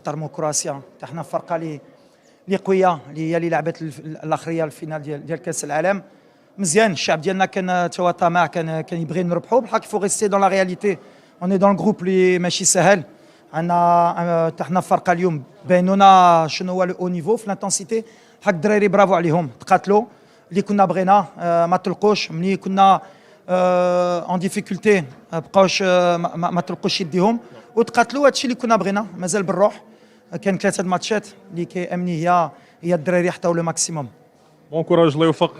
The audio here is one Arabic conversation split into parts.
نحترموا كرواتيا، احنا فرقه اللي قويه، اللي لعبت الاخريه الفينال ديال كاس العالم. مزيان الشعب ديالنا كان توا طمع، كان يبغي نربحوا، بحال فو ريستي دون لا رياليتي. اوني دون الجروب اللي ماشي سهل. عندنا حنا فرقه اليوم باينونا شنو هو لو نيفو في الانتنسيتي. حق الدراري برافو عليهم، تقاتلوا اللي كنا بغينا، ما تلقوش ملي كنا اون ديفيكولتي، بقاوش ما تلقوش يديهم وتقاتلوا. هادشي اللي كنا بغينا، مازال بالروح. كان 3 ماتشات اللي كيامني هي الدراري حطاو لو ماكسيموم. بون كوراج، الله يوفق.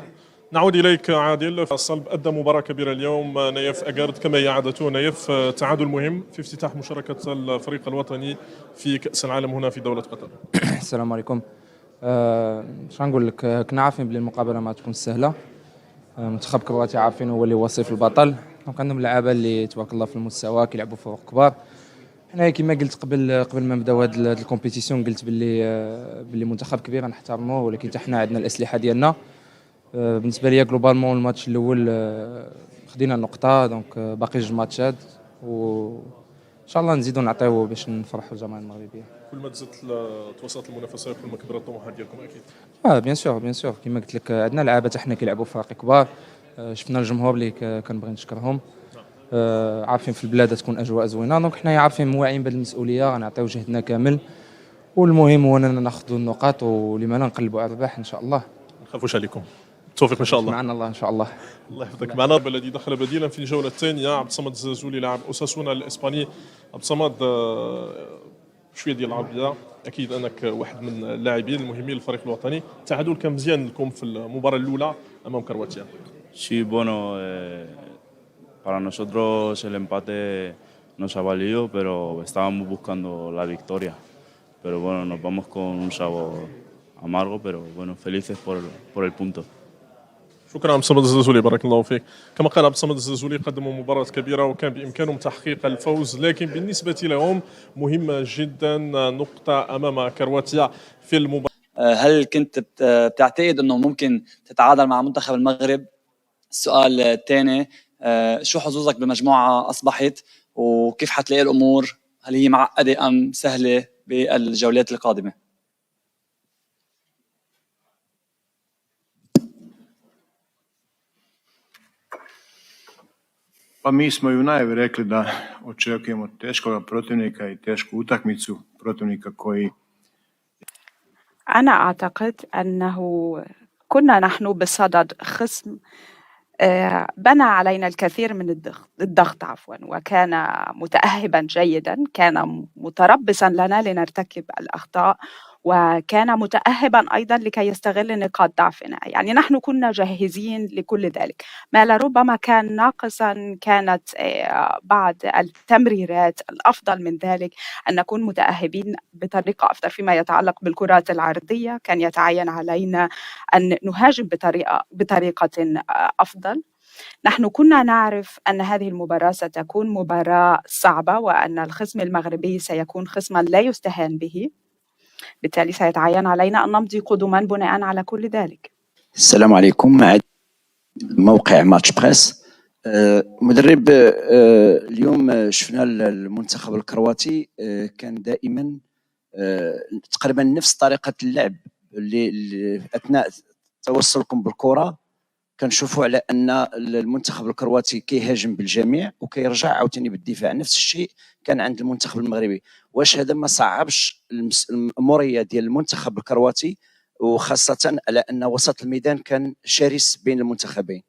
نعود اليك عادل. الصلب ادى مباراه كبيره اليوم. نايف اجارد كما هي عادته، نايف تعادل مهم في افتتاح مشاركه الفريق الوطني في كاس العالم هنا في دوله قطر. السلام عليكم. اش غنقول لك، كنا عارفين بلي المقابله ما تكون سهله. منتخب كرواتيا عارفين هو اللي وصيف البطل، دونك عندهم لعابه اللي تبارك الله في المستوى كيلعبوا فوق كبار. حنا كما قلت قبل ما نبداو هاد الكومبيتيسيون، قلت باللي منتخب كبير نحترموه، ولكن حتى حنا عندنا الاسلحه ديالنا. بالنسبه ليا جلوبالمون الماتش الاول خدينا النقطه، دونك باقي 2 ماتشات وان شاء الله نزيدو نعطيو باش نفرحوا الجماهير المغربيه. كل ما تزيد توسط المنافسه كل ما كبرت الطموحات ديالكم اكيد. بيان سور كما قلت لك عندنا لعابه حتى حنا كيلعبوا في فرق كبار. شفنا الجمهور اللي كنبغي نشكرهم. عارفين في البلاد تكون اجواء زوينه، دونك حنايا عارفين موعين بهذه المسؤوليه، غنعطيو جهدنا كامل، والمهم هو اننا ناخذوا النقاط ولما لا نقلبوا على الرباح ان شاء الله. ما نخافوش عليكم، بالتوفيق ان شاء الله. معنا الله ان شاء الله. الله يحفظك. معنا الذي دخل بديلا في الجوله الثانيه عبد الصمد الزازولي لاعب اوساسونا الاسباني. عبد الصمد، شويه ديال العربيه، اكيد انك واحد من اللاعبين المهمين للفريق الوطني. التعادل كان مزيان لكم في المباراه الاولى امام كرواتيا. Sí, bueno, para nosotros el empate nos ha valido, pero estábamos buscando la victoria. Pero bueno, nos vamos con un sabor amargo, pero bueno, felices por el punto. شكرا عبد الصمد الزازولي، بارك الله فيك. كما قال عبد الصمد الزازولي، قدموا مباراة كبيرة وكان بإمكانهم تحقيق الفوز، لكن بالنسبة لهم مهمة جدا نقطة أمام كرواتيا في المباراة. هل كنت بتعتقد أنه ممكن تتعادل مع منتخب المغرب؟ السؤال الثاني، شو حظوظك بمجموعة أصبحت وكيف حتلاقي الأمور؟ هل هي معقدة أم سهلة بالجولات القادمة؟ Pa mi smo i u najavi rekli da očekujemo teškog protivnika i tešku utakmicu, protivnika koji... أنا أعتقد أنه كنا نحن بصدد خصم بنى علينا الكثير من الضغط وكان متأهبا جيدا، كان متربصا لنا لنرتكب الأخطاء، وكان متأهبا أيضا لكي يستغل نقاط ضعفنا. يعني نحن كنا جاهزين لكل ذلك. ما لربما كان ناقصا كانت بعض التمريرات. الأفضل من ذلك أن نكون متأهبين بطريقة أفضل. فيما يتعلق بالكرات العرضية كان يتعين علينا أن نهاجم بطريقة أفضل. نحن كنا نعرف أن هذه المباراة ستكون مباراة صعبة، وأن الخصم المغربي سيكون خصما لا يستهان به، بالتالي سيتعين علينا أن نمضي قدما بناء على كل ذلك. السلام عليكم. موقع ماتش بريس. مدرب، اليوم شفنا المنتخب الكرواتي كان دائما تقريبا نفس طريقة اللعب اللي أثناء توصلكم بالكرة كنشوفوا على ان المنتخب الكرواتي كيهاجم بالجميع وكيرجع عاوتاني بالدفاع. نفس الشيء كان عند المنتخب المغربي. واش هذا ما صعبش الاموريه ديال المنتخب الكرواتي، وخاصه على ان وسط الميدان كان شرس بين المنتخبين؟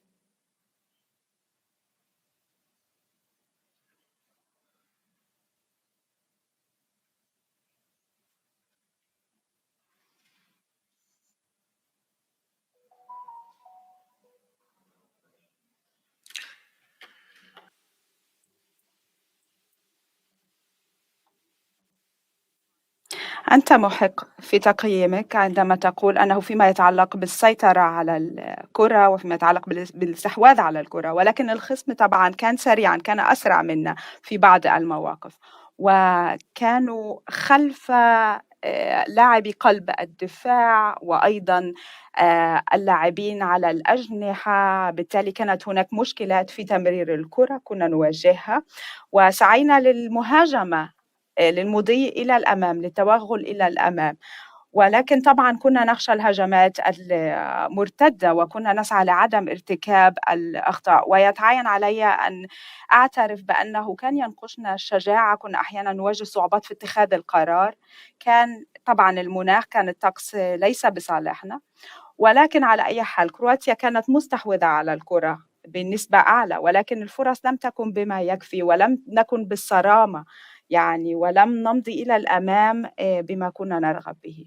أنت محق في تقييمك عندما تقول أنه فيما يتعلق بالسيطرة على الكرة وفيما يتعلق بالاستحواذ على الكرة، ولكن الخصم طبعا كان سريعا، كان أسرع منا في بعض المواقف، وكانوا خلف لاعبي قلب الدفاع وأيضا اللاعبين على الأجنحة. بالتالي كانت هناك مشكلات في تمرير الكرة كنا نواجهها، وسعينا للمهاجمة للمضي إلى الأمام، للتوغل إلى الأمام. ولكن طبعا كنا نخشى الهجمات المرتدة وكنا نسعى لعدم ارتكاب الأخطاء. ويتعين علي أن أعترف بأنه كان ينقصنا الشجاعة، كنا أحيانا نواجه صعوبات في اتخاذ القرار. كان طبعا المناخ، كان الطقس ليس بصالحنا، ولكن على أي حال كرواتيا كانت مستحوذة على الكرة بنسبة أعلى، ولكن الفرص لم تكن بما يكفي ولم نكن بالصرامة يعني، ولم نمضي إلى الأمام بما كنا نرغب به.